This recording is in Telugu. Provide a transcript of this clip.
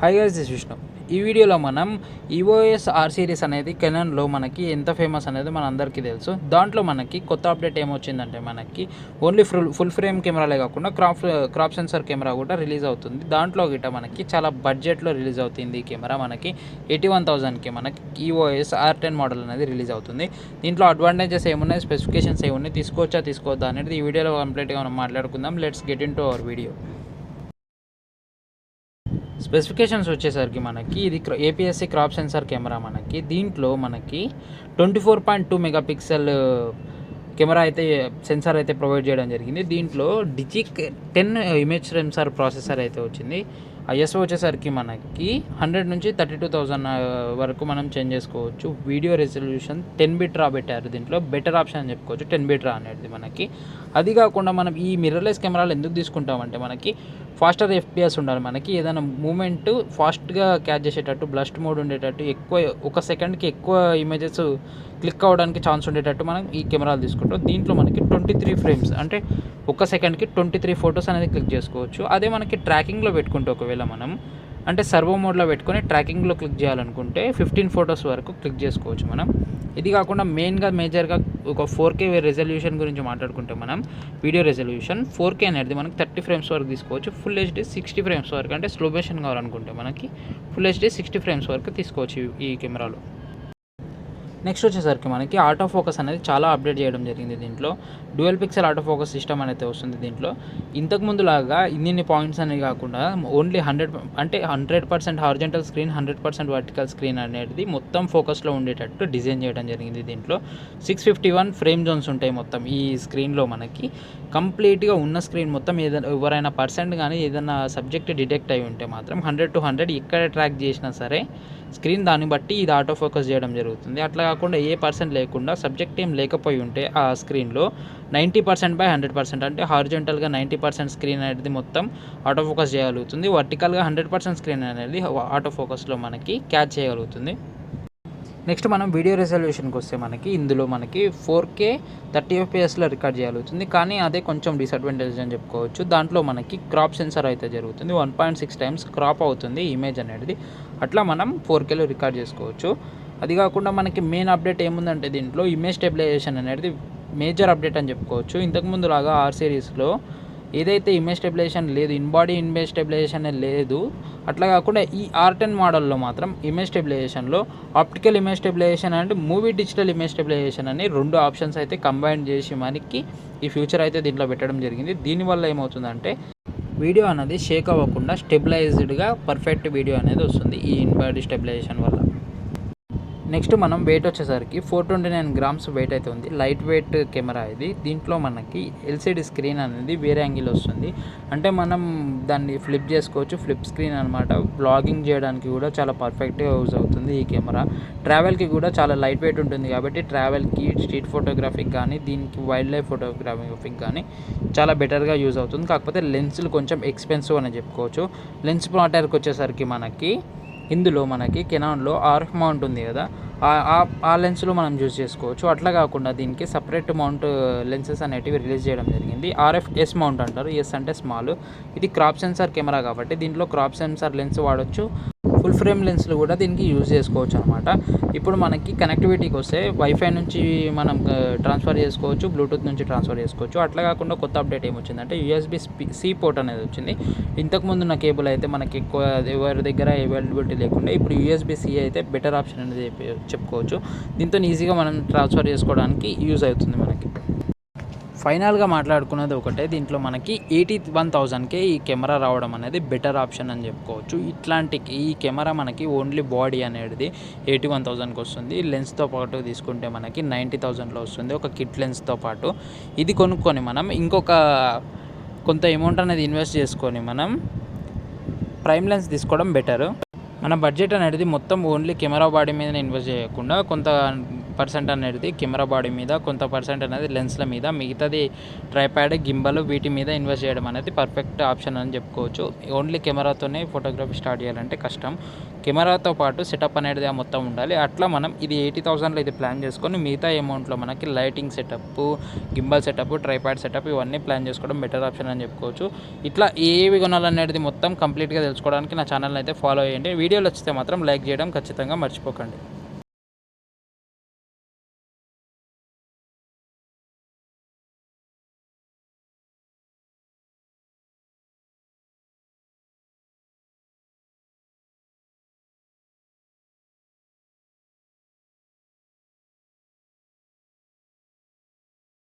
Hi guys, this Vishnu. ఈ వీడియోలో మనం EOS R సిరీస్ అనేది కెనాన్లో మనకి ఎంత ఫేమస్ అనేది మన అందరికీ తెలుసు. దాంట్లో మనకి కొత్త అప్డేట్ ఏమొచ్చిందంటే మనకి ఓన్లీ ఫుల్ ఫ్రేమ్ కెమెరాలే కాకుండా క్రాప్ సెన్సార్ కెమెరా కూడా రిలీజ్ అవుతుంది. దాంట్లో గిట్ట మనకి చాలా బడ్జెట్లో రిలీజ్ అవుతుంది. ఈ కెమెరా మనకి 81,000కి మనకి EOS R10 మోడల్ అనేది రిలీజ్ అవుతుంది. దీంట్లో అడ్వాంటేజెస్ ఏమున్నాయి, స్పెసిఫికేషన్స్ ఏమున్నాయి, తీసుకోవద్దా అనేది ఈ వీడియోలో కంప్లీట్గా మనం మాట్లాడుకుందాం. Let's get in to our video. Specifications వచ్చేసరికి మనకి ఇది APS-C క్రాప్ సెన్సార్ కెమెరా. మనకి దీంట్లో మనకి 24.2 మెగాపిక్సెల్ కెమెరా అయితే సెన్సార్ అయితే ప్రొవైడ్ చేయడం జరిగింది. దీంట్లో డిజిక్ 10 ఇమేజ్ సెన్సార్ ప్రాసెసర్ అయితే వచ్చింది. ISO వచ్చేసరికి మనకి 100 నుంచి 32,000 వరకు మనం చేంజ్ చేసుకోవచ్చు. వీడియో రెజల్యూషన్ 10 బిట్ రా పెట్టారు. దీంట్లో బెటర్ ఆప్షన్ అని చెప్పుకోవచ్చు 10 బిట్ రా అనేది మనకి. అది కాకుండా మనం ఈ మిర్రర్లెస్ కెమెరాలు ఎందుకు తీసుకుంటామంటే మనకి ఫాస్టర్ FPS ఉండాలి. మనకి ఏదైనా మూమెంట్ ఫాస్ట్గా క్యాచ్ చేసేటట్టు, బ్లస్ట్ మోడ్ ఉండేటట్టు, ఒక సెకండ్కి ఎక్కువ ఇమేజెస్ క్లిక్ అవ్వడానికి ఛాన్స్ ఉండేటట్టు మనం ఈ కెమెరాలు తీసుకుంటాం. దీంట్లో మనకి 23 ఫ్రేమ్స్ అంటే ఒక సెకండ్కి 23 ఫొటోస్ అనేది క్లిక్ చేసుకోవచ్చు. అదే మనకి ట్రాకింగ్లో పెట్టుకుంటే ఒకవేళ మనం అంటే సర్వో మోడ్లో పెట్టుకొని ట్రాకింగ్లో క్లిక్ చేయాలనుకుంటే 15 ఫొటోస్ వరకు క్లిక్ చేసుకోవచ్చు మనం. ఇది కాకుండా మేజర్గా ఒక 4K రెజల్యూషన్ గురించి మాట్లాడుకుంటే మనం వీడియో రెజల్యూషన్ 4K అనేది మనకి 30 ఫ్రేమ్స్ వరకు తీసుకోవచ్చు. ఫుల్ HD 60 ఫ్రేమ్స్ వరకు, అంటే స్లో మోషన్ కావాలనుకుంటే మనకి ఫుల్ HD 60 ఫ్రేమ్స్ వరకు తీసుకోవచ్చు ఈ కెమెరాలో. నెక్స్ట్ వచ్చేసరికి మనకి ఆటో ఫోకస్ అనేది చాలా అప్డేట్ చేయడం జరిగింది. దీంట్లో dual pixel auto focus system అనేది వస్తుంది. దీంట్లో ఇంతకుముందు లాగా ఇన్ని పాయింట్స్ అనేవి కాకుండా only 100% horizontal screen, 100% vertical screen అనేది మొత్తం ఫోకస్లో ఉండేటట్టు డిజైన్ చేయడం జరిగింది. దీంట్లో 651 ఫ్రేమ్ జోన్స్ ఉంటాయి మొత్తం ఈ స్క్రీన్లో. మనకి కంప్లీట్గా ఉన్న స్క్రీన్ మొత్తం ఎవరైనా పర్సెంట్ కానీ ఏదైనా సబ్జెక్ట్ డిటెక్ట్ అయి ఉంటే మాత్రం 100 to 100 ఎక్కడ ట్రాక్ చేసినా సరే స్క్రీన్ దాన్ని బట్టి ఇది ఆటో ఫోకస్ చేయడం జరుగుతుంది. అట్లా కాకుండా ఏ పర్సెంట్ లేకుండా సబ్జెక్ట్ ఏం లేకపోయి ఉంటే ఆ స్క్రీన్లో 90%/100% అంటే హారిజంటల్గా 90% స్క్రీన్ అనేది మొత్తం ఆటో ఫోకస్ చేయగలుగుతుంది. వర్టికల్గా 100% స్క్రీన్ అనేది ఆటో ఫోకస్లో మనకి క్యాచ్ చేయగలుగుతుంది. నెక్స్ట్ మనం వీడియో రెజల్యూషన్కి వస్తే మనకి ఇందులో మనకి 4K 30 FPSలో రికార్డ్ చేయగలుగుతుంది. కానీ అదే కొంచెం డిసడ్వాంటేజ్ అని చెప్పుకోవచ్చు. దాంట్లో మనకి క్రాప్ సెన్సార్ అయితే జరుగుతుంది. 1.6 times క్రాప్ అవుతుంది ఇమేజ్ అనేది. అట్లా మనం 4Kలో రికార్డ్ చేసుకోవచ్చు. అది కాకుండా మనకి మెయిన్ అప్డేట్ ఏముందంటే దీంట్లో ఇమేజ్ స్టెబిలైజేషన్ అనేది మేజర్ అప్డేట్ అని చెప్పుకోవచ్చు. ఇంతకుముందు లాగా R సిరీస్లో ఏదైతే ఇమేజ్ స్టెబిలైజేషన్ లేదు, ఇన్బాడీ ఇమేజ్ స్టెబిలైజేషన్ లేదు, అట్లా కాకుండా ఈ R10 మోడల్లో మాత్రం ఇమేజ్ స్టెబిలైజేషన్లో optical image stabilisation and movie digital image stabilisation అని 2 ఆప్షన్స్ అయితే కంబైన్ చేసి మనకి ఈ ఫ్యూచర్ అయితే దీంట్లో పెట్టడం జరిగింది. దీనివల్ల ఏమవుతుందంటే వీడియో అనేది షేక్ అవ్వకుండా స్టెబిలైజ్డ్గా పర్ఫెక్ట్ వీడియో అనేది వస్తుంది ఈ ఇన్బాడీ స్టెబిలైజేషన్ వల్ల. నెక్స్ట్ మనం వెయిట్ వచ్చేసరికి 429 grams వెయిట్ అయితే ఉంది. లైట్ వెయిట్ కెమెరా ఇది. దీంట్లో మనకి LCD స్క్రీన్ అనేది వేరే యాంగిల్ వస్తుంది. అంటే మనం దాన్ని ఫ్లిప్ చేసుకోవచ్చు, ఫ్లిప్ స్క్రీన్ అనమాట. బ్లాగింగ్ చేయడానికి కూడా చాలా పర్ఫెక్ట్గా యూజ్ అవుతుంది ఈ కెమెరా. ట్రావెల్కి కూడా చాలా లైట్ వెయిట్ ఉంటుంది కాబట్టి ట్రావెల్కి, స్ట్రీట్ ఫోటోగ్రఫీకి కానీ, దీనికి వైల్డ్ లైఫ్ ఫోటోగ్రఫీకి కానీ చాలా బెటర్గా యూజ్ అవుతుంది. కాకపోతే లెన్సులు కొంచెం ఎక్స్పెన్సివ్ అని చెప్పుకోవచ్చు. లెన్స్ ప్లాటర్కి వచ్చేసరికి మనకి ఇందులో మనకి కెనాన్లో RF మౌంట్ ఉంది కదా, ఆ లెన్స్లో మనం యూజ్ చేసుకోవచ్చు. అట్లా కాకుండా దీనికి సపరేట్ మౌంట్ లెన్సెస్ అనేటివి రిలీజ్ చేయడం జరిగింది. RF-S మౌంట్ అంటారు. S అంటే స్మాల్. ఇది క్రాప్ సెన్సార్ కెమెరా కాబట్టి దీంట్లో క్రాప్ సెన్సార్ లెన్స్ వాడచ్చు. ఫుల్ ఫ్రేమ్ లెన్స్లు కూడా దీనికి యూజ్ చేసుకోవచ్చు అనమాట. ఇప్పుడు మనకి కనెక్టివిటీకి వస్తే వైఫై నుంచి మనం ట్రాన్స్ఫర్ చేసుకోవచ్చు, బ్లూటూత్ నుంచి ట్రాన్స్ఫర్ చేసుకోవచ్చు. అట్లా కాకుండా కొత్త అప్డేట్ ఏమొచ్చిందంటే USB-C పోర్ట్ అనేది వచ్చింది. ఇంతకుముందు ఉన్న కేబుల్ అయితే మనకి ఎక్కువ ఎవరి దగ్గర అవైలబిలిటీ లేకుండా ఇప్పుడు USB-C అయితే బెటర్ ఆప్షన్ అనేది చెప్పుకోవచ్చు. దీంతో ఈజీగా మనం ట్రాన్స్ఫర్ చేసుకోవడానికి యూజ్ అవుతుంది మనకి. ఫైనల్గా మాట్లాడుకున్నది ఒకటే, దీంట్లో మనకి 81,000కే ఈ కెమెరా రావడం అనేది బెటర్ ఆప్షన్ అని చెప్పుకోవచ్చు. ఈ కెమెరా మనకి ఓన్లీ బాడీ అనేది 81,000కి వస్తుంది. లెన్స్తో పాటు తీసుకుంటే మనకి 90,000లో వస్తుంది, ఒక కిట్ లెన్స్తో పాటు. ఇది కొనుక్కొని మనం కొంత అమౌంట్ అనేది ఇన్వెస్ట్ చేసుకొని మనం ప్రైమ్ లెన్స్ తీసుకోవడం బెటర్. మన బడ్జెట్ అనేది మొత్తం ఓన్లీ కెమెరా బాడీ మీద ఇన్వెస్ట్ చేయకుండా కొంత పర్సెంట్ అనేది కెమెరా బాడీ మీద, కొంత పర్సెంట్ అనేది లెన్స్ల మీద, మిగతాది ట్రైప్యాడ్, గింబల్ వీటి మీద ఇన్వెస్ట్ చేయడం అనేది పర్ఫెక్ట్ ఆప్షన్ అని చెప్పుకోవచ్చు. ఓన్లీ కెమెరాతోనే ఫోటోగ్రఫీ స్టార్ట్ చేయాలంటే కష్టం. కెమెరాతో పాటు సెటప్ అనేది మొత్తం ఉండాలి. అట్లా మనం ఇది 80,000లో ఇది ప్లాన్ చేసుకొని మిగతా అమౌంట్లో మనకి lighting setup, gimbal setup, tripod setup ఇవన్నీ ప్లాన్ చేసుకోవడం బెటర్ ఆప్షన్ అని చెప్పుకోవచ్చు. ఇట్లా ఏవి కొనాలనేది మొత్తం కంప్లీట్గా తెలుసుకోవడానికి నా ఛానల్ని అయితే ఫాలో అయ్యండి. వీడియోలు వచ్చితే మాత్రం లైక్ చేయడం ఖచ్చితంగా మర్చిపోకండి.